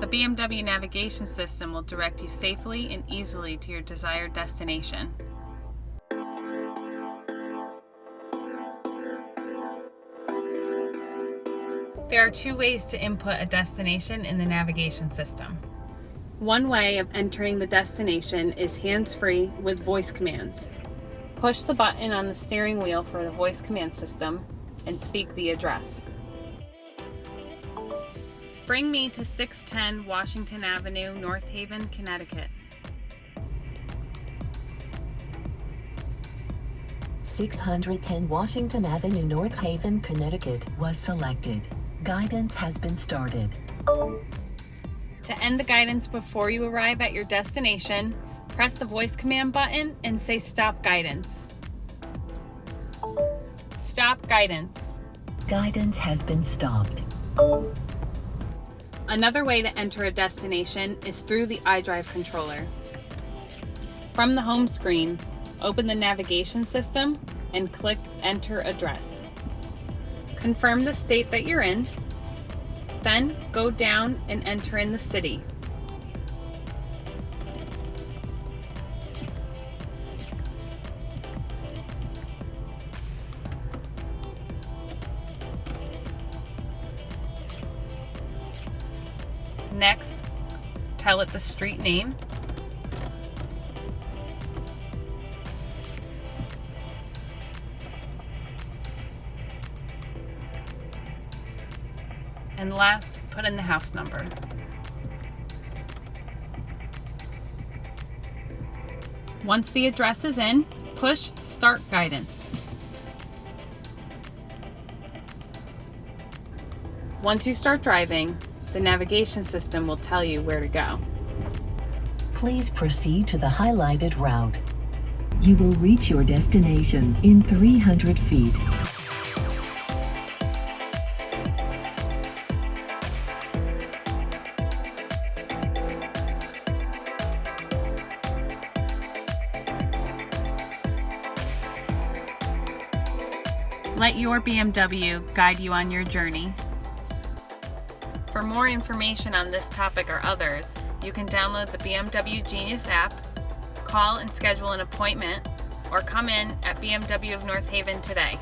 The BMW navigation system will direct you safely and easily to your desired destination. There are two ways to input a destination in the navigation system. One way of entering the destination is hands-free with voice commands. Push the button on the steering wheel for the voice command system and speak the address. Bring me to 610 Washington Avenue, North Haven, Connecticut. 610 Washington Avenue, North Haven, Connecticut was selected. Guidance has been started. To end the guidance before you arrive at your destination, press the voice command button and say Stop Guidance. Stop guidance. Guidance has been stopped. Another way to enter a destination is through the iDrive controller. From the home screen, open the navigation system and click Enter Address. Confirm the state that you're in, then go down and enter in the city. Next, tell it the street name. And last, put in the house number. Once the address is in, push Start Guidance. Once you start driving, the navigation system will tell you where to go. Please proceed to the highlighted route. You will reach your destination in 300 feet. Let your BMW guide you on your journey. For more information on this topic or others, you can download the BMW Genius app, call and schedule an appointment, or come in at BMW of North Haven today.